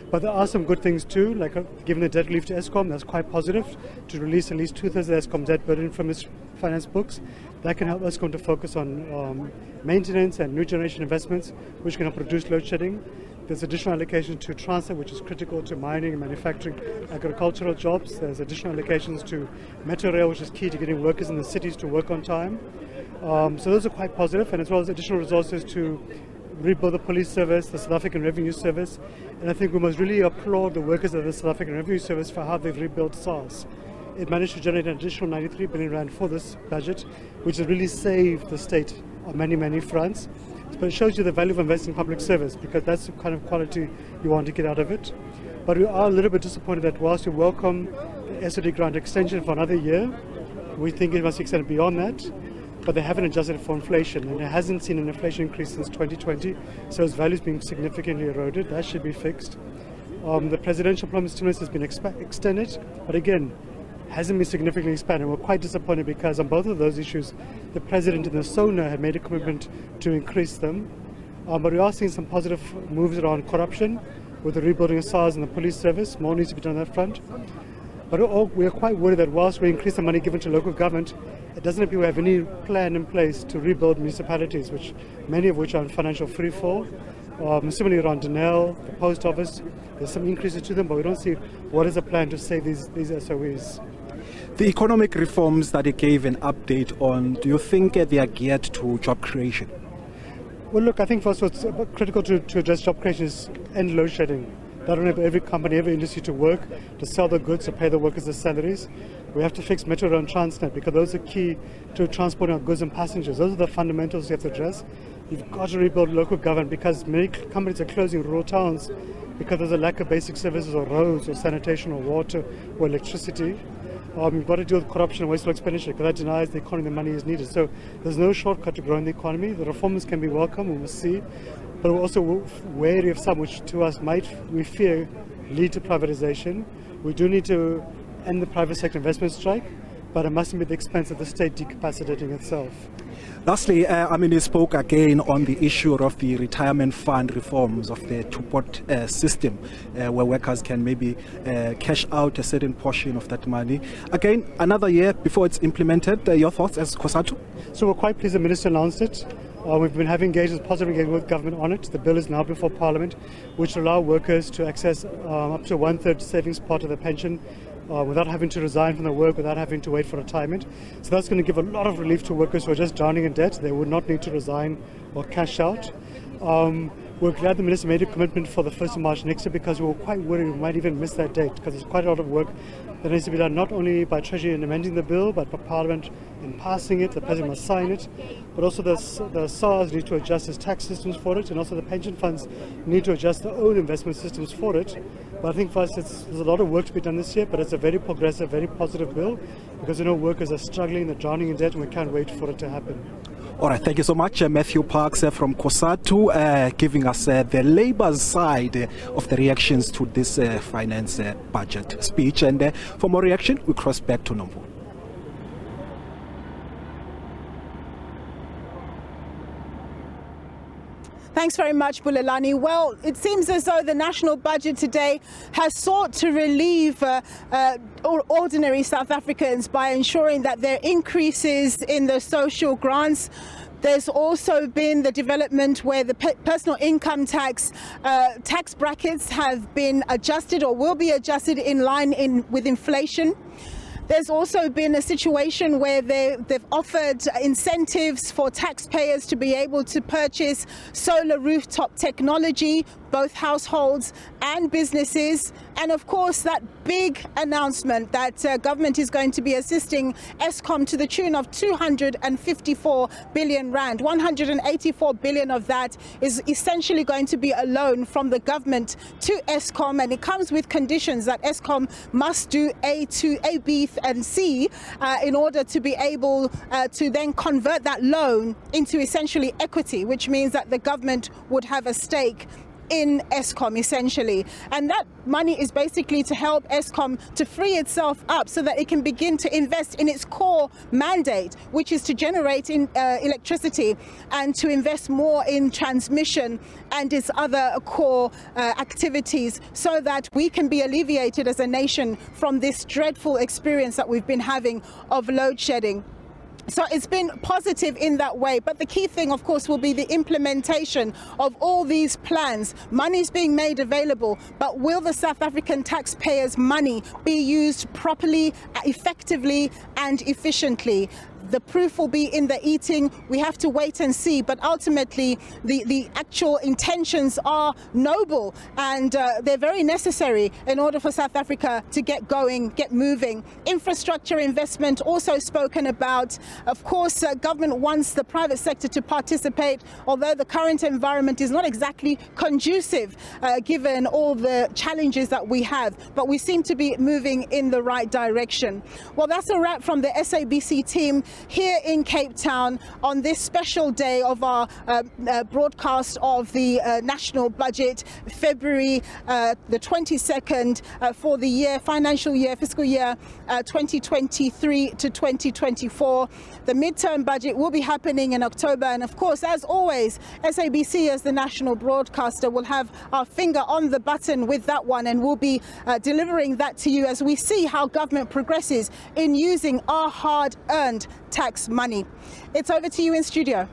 But there are some good things too, like giving the debt relief to Eskom. That's quite positive, to release at least 2/3 of Eskom debt burden from its finance books. That can help Eskom to focus on maintenance and new generation investments, which can help reduce load shedding. There's additional allocations to transit, which is critical to mining and manufacturing, agricultural jobs. There's additional allocations to metro rail, which is key to getting workers in the cities to work on time. So those are quite positive, and as well as additional resources to rebuild the police service, the South African Revenue Service. And I think we must really applaud the workers of the South African Revenue Service for how they've rebuilt SARS. It managed to generate an additional 93 billion rand for this budget, which has really saved the state on many, many fronts. But it shows you the value of investing in public service, because that's the kind of quality you want to get out of it. But we are a little bit disappointed that whilst we welcome the SOD grant extension for another year, we think it must be extended beyond that. But they haven't adjusted it for inflation, and it hasn't seen an inflation increase since 2020, so its value is being significantly eroded. That should be fixed. The presidential promise stimulus has been extended, but again, hasn't been significantly expanded. We're quite disappointed because on both of those issues, the president and the SONA had made a commitment to increase them. But we are seeing some positive moves around corruption with the rebuilding of SARS and the police service. More needs to be done on that front. But we are quite worried that whilst we increase the money given to local government, it doesn't appear we have any plan in place to rebuild municipalities, many of which are in financial freefall. Similarly around Denel, the post office, there's some increases to them, but we don't see what is the plan to save these SOEs. The economic reforms that he gave an update on, do you think they are geared to job creation? Well, look, I think first what's critical to address job creation is end load shedding. That will enable every company, every industry to work, to sell their goods, to pay the workers their salaries. We have to fix Metro Rail and Transnet because those are key to transporting our goods and passengers. Those are the fundamentals you have to address. You've got to rebuild local government because many companies are closing rural towns because there's a lack of basic services or roads or sanitation or water or electricity. You've got to deal with corruption and wasteful expenditure because that denies the economy the money is needed. So there's no shortcut to growing the economy. The reforms can be welcome, we will see, but we're also wary of some which to us we fear, lead to privatization. We do need to end the private sector investment strike, but it mustn't be at the expense of the state decapacitating itself. Lastly, he spoke again on the issue of the retirement fund reforms of the two-pot system, where workers can maybe cash out a certain portion of that money. Again, another year before it's implemented. Your thoughts as COSATU? So we're quite pleased the Minister announced it. We've been having positive engagement with government on it. The bill is now before Parliament, which will allow workers to access up to 1/3 savings part of their pension without having to resign from their work, without having to wait for retirement. So that's going to give a lot of relief to workers who are just drowning in debt. They would not need to resign or cash out. We're glad the Minister made a commitment for the 1st of March next year because we were quite worried we might even miss that date because there's quite a lot of work that needs to be done not only by Treasury in amending the bill but by Parliament in passing it. The President must sign it, but also the SARS need to adjust its tax systems for it, and also the pension funds need to adjust their own investment systems for it. But I think for us there's a lot of work to be done this year, but it's a very progressive, very positive bill because workers are struggling, they're drowning in debt, and we can't wait for it to happen. All right, thank you so much, Matthew Parks from COSATU, giving us the Labour's side of the reactions to this finance budget speech. And for more reaction, we cross back to Nomvu. Thanks very much, Bulelani. Well, it seems as though the national budget today has sought to relieve ordinary South Africans by ensuring that there are increases in the social grants. There's also been the development where the personal income tax brackets have been adjusted or will be adjusted in line with inflation. There's also been a situation where they've offered incentives for taxpayers to be able to purchase solar rooftop technology, both households and businesses. And of course, that big announcement that government is going to be assisting Eskom to the tune of 254 billion rand. 184 billion of that is essentially going to be a loan from the government to Eskom, and it comes with conditions that Eskom must do A, B, and C in order to be able to then convert that loan into essentially equity, which means that the government would have a stake in Eskom essentially, and that money is basically to help Eskom to free itself up so that it can begin to invest in its core mandate, which is to generate electricity and to invest more in transmission and its other core activities, so that we can be alleviated as a nation from this dreadful experience that we've been having of load shedding. So it's been positive in that way, but the key thing, of course, will be the implementation of all these plans. Money is being made available, but will the South African taxpayers' money be used properly, effectively and efficiently? The proof will be in the eating. We have to wait and see, but ultimately the actual intentions are noble, and they're very necessary in order for South Africa to get going, get moving. Infrastructure investment also spoken about. Of course, government wants the private sector to participate, although the current environment is not exactly conducive given all the challenges that we have, but we seem to be moving in the right direction. Well, that's a wrap from the SABC team here in Cape Town on this special day of our broadcast of the national budget, February the 22nd for the year, financial year, fiscal year 2023 to 2024. The midterm budget will be happening in October, and of course, as always, SABC as the national broadcaster will have our finger on the button with that one, and we'll be delivering that to you as we see how government progresses in using our hard-earned tax money. It's over to you in studio.